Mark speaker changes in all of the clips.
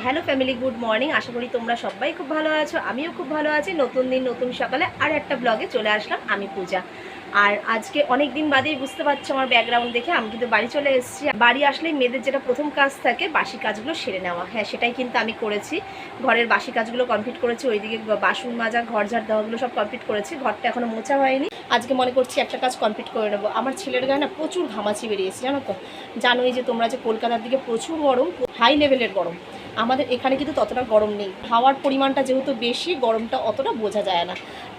Speaker 1: Hello family, good morning. আশা করি তোমরা সবাই খুব ভালো আছো, আমিও খুব ভালো আছি। নতুন দিন নতুন সকালে আর একটা ব্লগে চলে আসলাম আমি, পূজা। আর আজকে অনেক দিন বাদেই, বুঝতে পারছো আমার ব্যাকগ্রাউন্ড দেখে, আমি কিন্তু বাড়ি চলে এসেছি। বাড়ি আসলেই মেয়েদের যেটা প্রথম কাজ থাকে বাসি কাজগুলো সেরে নেওয়া। হ্যাঁ, সেটাই কিন্তু আমি করেছি। ঘরের বাসি কাজগুলো কমপ্লিট করেছি, ওইদিকে বাসন মাজা, ঘর ঝাড় দেওয়াগুলো সব কমপ্লিট করেছি। ঘরটা এখনও মোছা হয়নি। আজকে মনে করছি একটা কাজ কমপ্লিট করে নেবো। আমার ছেলের গায়ে না প্রচুর ঘামাচি বেরিয়েছে, জানো তো। জানোই যে তোমরা যে কলকাতার দিকে প্রচুর গরম, হাই লেভেলের গরম। আমাদের এখানে কিন্তু ততটা গরম নেই, হাওয়ার পরিমাণটা যেহেতু বেশি, গরমটা অতটা বোঝা যায় না।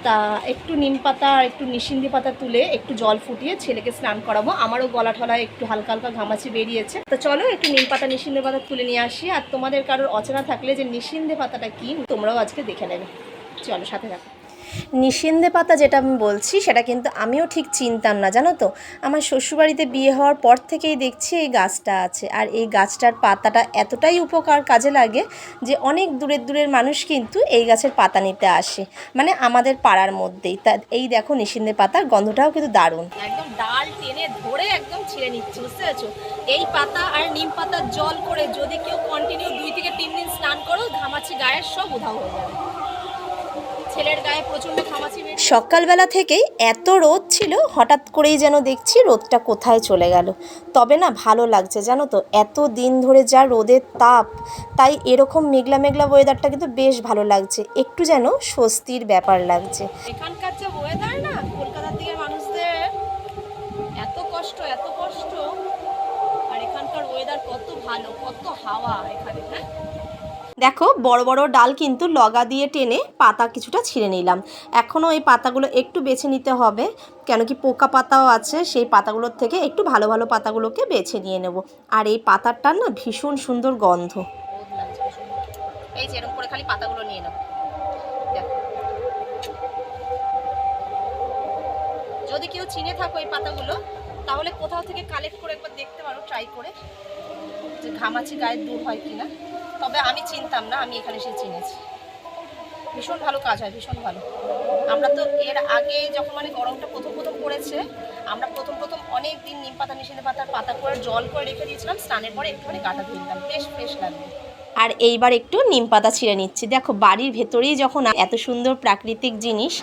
Speaker 1: তা একটু নিম পাতা আর একটু নিশিন্দি পাতা তুলে একটু জল ফুটিয়ে ছেলেকে স্নান করাবো। আমারও গলা ঠলায় একটু হালকা হালকা ঘামাচি বেরিয়েছে। তো চলো একটু নিম পাতা নিশিন্দি পাতা তুলে নিয়ে আসি। আর তোমাদের কারোর অচেনা থাকলে যে নিশিন্দি পাতাটা কি, তোমরাও আজকে দেখে নেবে। চলো সাথে থাকো। নিশিন্দে পাতা যেটা আমি বলছি, সেটা কিন্তু আমিও ঠিক চিনতাম না, জানো তো। আমার শ্বশুরবাড়িতে বিয়ে হওয়ার পর থেকেই দেখছি এই গাছটা আছে। আর এই গাছটার পাতাটা এতটাই উপকার কাজে লাগে যে অনেক দূরের দূরের মানুষ কিন্তু এই গাছের পাতা নিতে আসে, মানে আমাদের পাড়ার মধ্যেই। তা এই দেখো নিশিন্দে পাতার গন্ধটাও কিন্তু দারুণ। একদম ডাল টেনে ধরে একদম ছিঁড়ে নিচ্ছে, বুঝতে পারছো। এই পাতা আর নিম পাতার জল করে যদি কেউ কন্টিনিউ 2 থেকে 3 দিন স্নান করো, ঘামাচি গায়ের সব উধাও হয়ে যাবে। ছেলের গায়ে প্রচন্ড ঘামাচি। সকালবেলা থেকেই এত রোদ ছিল, হঠাৎ করেই যেন দেখছি রোদটা কোথায় চলে গেল। তবে না ভালো লাগছে, জানো তো। এত দিন ধরে যা রোদের তাপ, তাই এরকম মেঘলা মেঘলা ওয়েদারটা কিন্তু বেশ ভালো লাগছে। একটু যেন স্বস্তির ব্যাপার লাগছে। এখানকার যে ওয়েদার না, কলকাতার দিকে মানুষদের এত কষ্ট এত কষ্ট, আর এখানকার ওয়েদার কত ভালো, কত হাওয়া এখানে। হ্যাঁ, দেখো বড় বড় ডাল কিন্তু লগা দিয়ে টেনে পাতা কিছুটা ছিঁড়ে নিলাম। এখনও এই পাতাগুলো একটু বেছে নিতে হবে, কেন কি পোকা পাতাও আছে। সেই পাতাগুলোর থেকে একটু ভালো ভালো পাতাগুলোকে বেছে নিয়ে নেব। আর এই পাতাটার না ভীষণ সুন্দর গন্ধ। এই যে এরকম করে খালি পাতাগুলো নিয়ে নেব। দেখো, যদি কেউ চিনে থাকো এই পাতাগুলো, তাহলে কোথাও থেকে কালেক্ট করে একবার দেখতে পারো, ট্রাই করে, যে ঘামাচি গায়ের দূর হয় কিনা। তবে আমি চিনতাম না, আমি এখানে এসে চিনেছি। ভীষণ ভালো কাজ হয়, ভীষণ ভালো। আমরা তো এর আগে যখন মানে গরমটা প্রথম প্রথম পড়েছে, আমরা প্রথম প্রথম অনেক দিন নিম পাতা নিশিন্দে পাতার পাতা করে জল করে রেখে দিয়েছিলাম। স্নানের পরে একটুখানি গাটা ধুয়ে দিতাম, বেশ ফ্রেশ লাগবে। আর এইবার একটু নিম পাতা ছিঁড়ে নিচ্ছি। দেখো, বাড়ির ভেতরেই যখন এত সুন্দর প্রাকৃতিক জিনিস,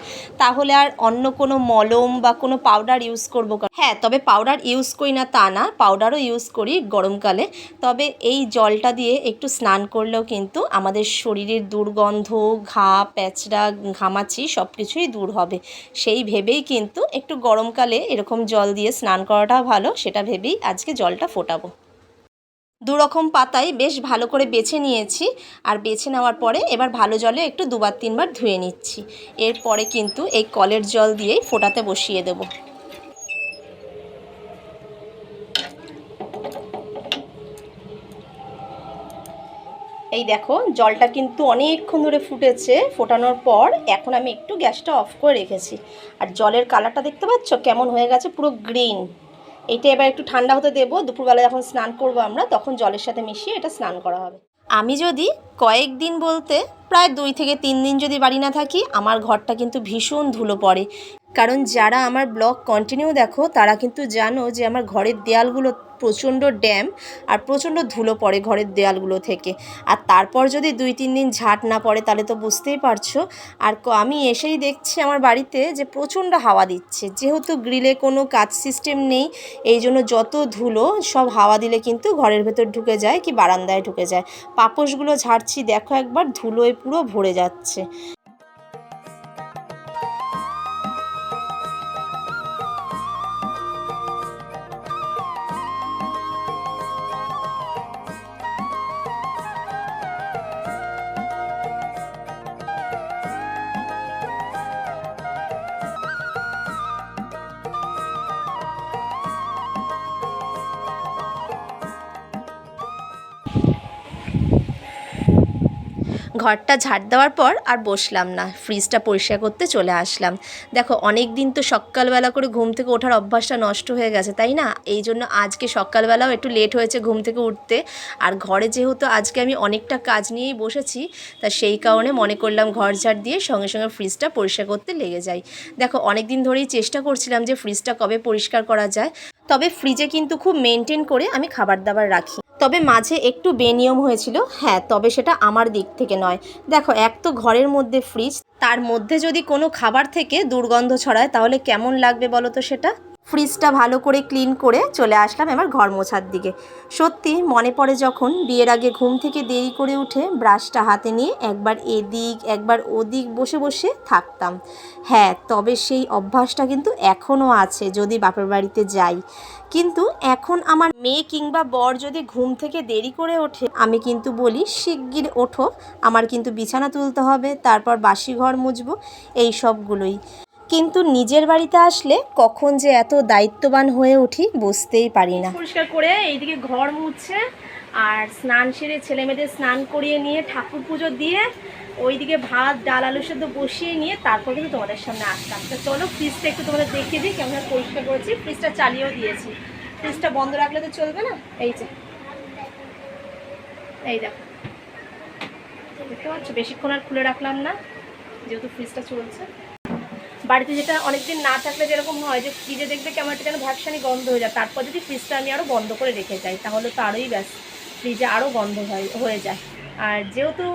Speaker 1: তাহলে আর অন্য কোনো মলম বা কোনো পাউডার ইউজ করবো? হ্যাঁ, তবে পাউডার ইউজ করি না তা না, পাউডারও ইউজ করি গরমকালে। তবে এই জলটা দিয়ে একটু স্নান করলেও কিন্তু আমাদের শরীরের দুর্গন্ধ, ঘা প্যাচড়া, ঘামাচি সব কিছুই দূর হবে। সেই ভেবেই কিন্তু একটু গরমকালে এরকম জল দিয়ে স্নান করাটা ভালো, সেটা ভেবেই আজকে জলটা ফোটাবো। দুরকম পাতাই বেশ ভালো করে বেছে নিয়েছি। আর বেছে নেওয়ার পরে এবার ভালো জলে একটু 2-3 বার ধুয়ে নিচ্ছি। এরপরে কিন্তু এই কলের জল দিয়েই ফোটাতে বসিয়ে দেবো। এই দেখো, জলটা কিন্তু অনেকক্ষণ ধরে ফুটেছে। ফোটানোর পর এখন আমি একটু গ্যাসটা অফ করে রেখেছি। আর জলের কালারটা দেখতে পাচ্ছ কেমন হয়ে গেছে, পুরো গ্রিন। এইটা এবার একটু ঠান্ডা হতে দেবো। দুপুরবেলা যখন স্নান করবো আমরা, তখন জলের সাথে মিশিয়ে এটা স্নান করা হবে। আমি যদি কয়েকদিন বলতে প্রায় 2 থেকে 3 দিন যদি বাড়ি না থাকি, আমার ঘরটা কিন্তু ভীষণ ধুলো পড়ে। কারণ যারা আমার ব্লগ কন্টিনিউ দেখো, তারা কিন্তু জানো যে আমার ঘরের দেয়ালগুলো প্রচণ্ড ড্যাম্প, আর প্রচণ্ড ধুলো পড়ে ঘরের দেয়ালগুলো থেকে। আর তারপর যদি 2-3 দিন ঝাঁট না পড়ে, তাহলে তো বুঝতেই পারছো। আর আমি এসেই দেখছি আমার বাড়িতে যে প্রচণ্ড হাওয়া দিচ্ছে। যেহেতু গ্রিলে কোনো কাচ সিস্টেম নেই, এই জন্য যত ধুলো সব হাওয়া দিলে কিন্তু ঘরের ভেতর ঢুকে যায়, কি বারান্দায় ঢুকে যায়। পাপোশগুলো ঝাড়ছি, দেখো একবার ধুলোয় পুরো ভরে যাচ্ছে। ঘরটা ঝাড় দেওয়ার পর আর বসলাম না, ফ্রিজটা পরিষ্কার করতে চলে আসলাম। দেখো, অনেক দিন তো সকালবেলা করে ঘুম থেকে ওঠার অভ্যাসটা নষ্ট হয়ে গেছে, তাই না? এই জন্য আজকে সকালবেলাও একটু লেট হয়েছে ঘুম থেকে উঠতে। আর ঘরে যেহেতু আজকে আমি অনেকটা কাজ নিয়েই বসেছি, তা সেই কারণে মনে করলাম ঘর ঝাড় দিয়ে সঙ্গে সঙ্গে ফ্রিজটা পরিষ্কার করতে লেগে যাই। দেখো, অনেক দিন ধরেই চেষ্টা করছিলাম যে ফ্রিজটা কবে পরিষ্কার করা যায়। তবে ফ্রিজে কিন্তু খুব মেনটেন করে আমি খাবার দাবার রাখি। তবে মাঝে একটু বেনিয়ম হয়েছিল, হ্যাঁ, তবে সেটা আমার দিক থেকে নয়। দেখো, এক তো ঘরের মধ্যে ফ্রিজ, তার মধ্যে যদি কোনো খাবার থেকে দুর্গন্ধ ছড়ায় তাহলে কেমন লাগবে বলো তো সেটা। ফ্রিজটা ভালো করে ক্লিন করে চলে আসলাম এবার ঘর মোছার দিকে। সত্যি মনে পড়ে যখন বিয়ের আগে ঘুম থেকে দেরি করে উঠে ব্রাশটা হাতে নিয়ে একবার এদিক একবার ওদিক বসে বসে থাকতাম। হ্যাঁ, তবে সেই অভ্যাসটা কিন্তু এখনও আছে যদি বাপের বাড়িতে যাই। কিন্তু এখন আমার মেয়ে কিংবা বর যদি ঘুম থেকে দেরি করে ওঠে, আমি কিন্তু বলি শিগগির ওঠো, আমার কিন্তু বিছানা তুলতে হবে, তারপর বাসি ঘর মুছবো, এই সবগুলোই। কিন্তু নিজের বাড়িতে আসলে কখন যে এত দায়িত্ববান হয়ে উঠি বুঝতেই পারি না। পরিষ্কার করে এইদিকে ঘর মুছছে আর স্নান সেরে ছেলে মেয়েদের স্নান করিয়ে নিয়ে ঠাকুর পুজো দিয়ে ওইদিকে ভাত ডাল আলু সেদ্ধ বসিয়ে নিয়ে তারপর কিন্তু তোমাদের সামনে আসতাম। তো চলো ফ্রিজটা একটু তোমাদের দেখিয়ে দিই কেমন পরিষ্কার করেছি। ফ্রিজটা চালিয়েও দিয়েছি, ফ্রিজটা বন্ধ রাখলে তো চলবে না। এই যে এই দেখো, দেখতে পাচ্ছ, বেশিক্ষণ আর খুলে রাখলাম না যেহেতু ফ্রিজটা চলছে। বাড়িতে যেটা অনেকদিন না থাকলে যেরকম হয় যে ফ্রিজে দেখবে কেমন একটা যেন ভ্যাকসানি গন্ধ হয়ে যায়, তারপর যদি ফ্রিজটা আমি আরও বন্ধ করে রেখে যাই তাহলে তো আরোই ব্যাস ফ্রিজে আরও গন্ধ হয়ে যায়। আর যেহেতু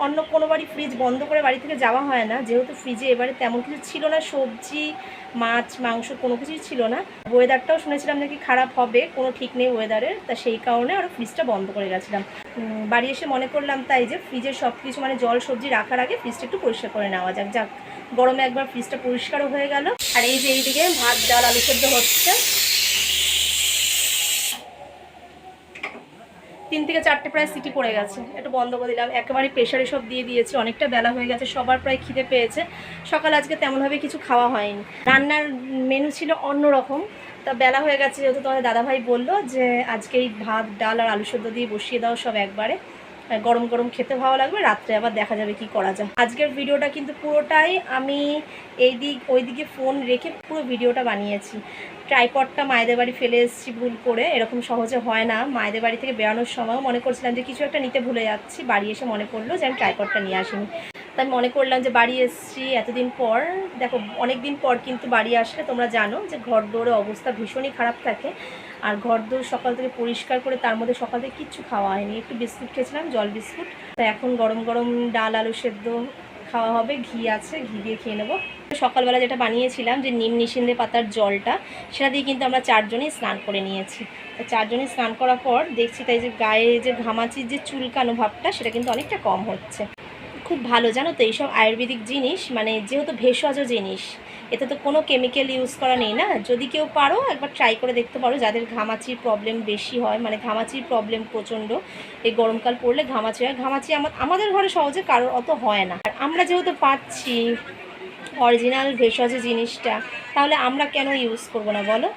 Speaker 1: অন্য কোনো বাড়ি ফ্রিজ বন্ধ করে বাড়ি থেকে যাওয়া হয় না, যেহেতু ফ্রিজে এবারে তেমন কিছু ছিল না, সবজি মাছ মাংস কোনো কিছুই ছিল না। ওয়েদারটাও শুনেছিলাম নাকি খারাপ হবে, কোনো ঠিক নেই ওয়েদারের, তা সেই কারণে আরও ফ্রিজটা বন্ধ করে গেছিলাম। বাড়ি এসে মনে করলাম তাই যে ফ্রিজের সব কিছু মানে জল সবজি রাখার আগে ফ্রিজটা একটু পরিষ্কার করে নেওয়া যাক। যাক, গরমে একবার ফ্রিজটা পরিষ্কারও হয়ে গেল। আর এই যে এইদিকে ভাত ডাল আলু সেদ্ধ হচ্ছে, 3 থেকে 4টে প্রায় সিটি পড়ে গেছে, একটু বন্ধ করে দিলাম। একেবারে প্রেশারে সব দিয়ে দিয়েছি, অনেকটা বেলা হয়ে গেছে, সবার প্রায় খিদে পেয়েছে। সকাল আজকে তেমনভাবে কিছু খাওয়া হয়নি, রান্নার মেনু ছিল অন্য রকম। তা বেলা হয়ে গেছে যেহেতু তোমাদের দাদাভাই বললো যে আজকে এই ভাত ডাল আর আলু সেদ্ধ দিয়ে বসিয়ে দাও সব একবারে, গরম গরম খেতে ভালো লাগবে, রাত্রে আবার দেখা যাবে কি করা যায়। আজকের ভিডিওটা কিন্তু পুরোটাই আমি ওইদিকে ফোন রেখে পুরো ভিডিওটা বানিয়েছি। ট্রাইপডটা মায়েদের বাড়ি ফেলে এসেছি ভুল করে, এরকম সহজে হয় না। মায়েদের বাড়ি থেকে বেরোনোর সময়ও মনে করছিলাম যে কিছু একটা নিতে ভুলে যাচ্ছি, বাড়ি এসে মনে পড়লো যে আমি ট্রাইপডটা নিয়ে আসিনি। তাই মনে করলাম যে বাড়ি এসেছি এতদিন পর, দেখো অনেক দিন পর কিন্তু বাড়ি আসলে তোমরা জানো যে ঘর দৌড়ের অবস্থা ভীষণই খারাপ থাকে। আর ঘর দৌড় সকাল থেকে পরিষ্কার করে তার মধ্যে সকাল থেকে কিচ্ছু খাওয়া হয়নি, একটু বিস্কুট খেয়েছিলাম, জল বিস্কুট। তাই এখন গরম গরম ডাল আলু সেদ্ধ খাওয়া হবে, ঘি আছে, ঘি দিয়ে খেয়ে নেবো। সকালবেলা যেটা বানিয়েছিলাম যে নিম নিশিন্দে পাতার জলটা, সেটা দিয়ে কিন্তু আমরা 4 জনই স্নান করে নিয়েছি। তো 4 জনই স্নান করার পর দেখছি তাই যে গায়ে যে ঘামাচির যে চুলকানো ভাবটা সেটা কিন্তু অনেকটা কম হচ্ছে। খুব ভালো জানো তো এইসব আয়ুর্বেদিক জিনিস, মানে যেহেতু ভেষজ জিনিস, এতে তো কোনো কেমিক্যাল ইউজ করা নেই না। যদি কেউ পারো একবার ট্রাই করে দেখতে পারো, যাদের ঘামাচির প্রবলেম বেশি হয়, মানে ঘামাচির প্রবলেম প্রচণ্ড, এই গরমকাল পড়লে ঘামাচি হয়। ঘামাচি আমাদের ঘরে সহজে কারোর অত হয় না, আর আমরা যেহেতু পাচ্ছি অরিজিনাল ভেষজ জিনিসটা, তাহলে আমরা কেন ইউজ করবো না বলো।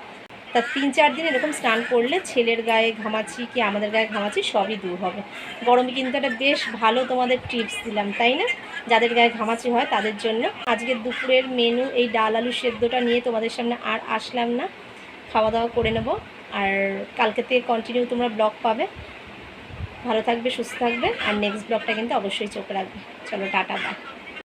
Speaker 1: তা 3-4 দিন এরকম স্নান করলে ছেলের গায়ে ঘামাচি কি আমাদের গায়ে ঘামাচি সবই দূর হবে। গরমে কিন্তু একটা বেশ ভালো তোমাদের টিপস দিলাম, তাই না? যাদের গায়ে ঘামাচি হয় তাদের জন্য। আজকের দুপুরের মেনু এই ডাল আলু সেদ্ধটা নিয়ে তোমাদের সামনে আর আসলাম না, খাওয়া দাওয়া করে নেব। আর কালকে থেকে কন্টিনিউ তোমরা ব্লগ পাবে। ভালো থাকবে, সুস্থ থাকবে, আর নেক্সট ব্লগটা কিন্তু অবশ্যই চোখ রাখবে। চলো টাটা, বাই।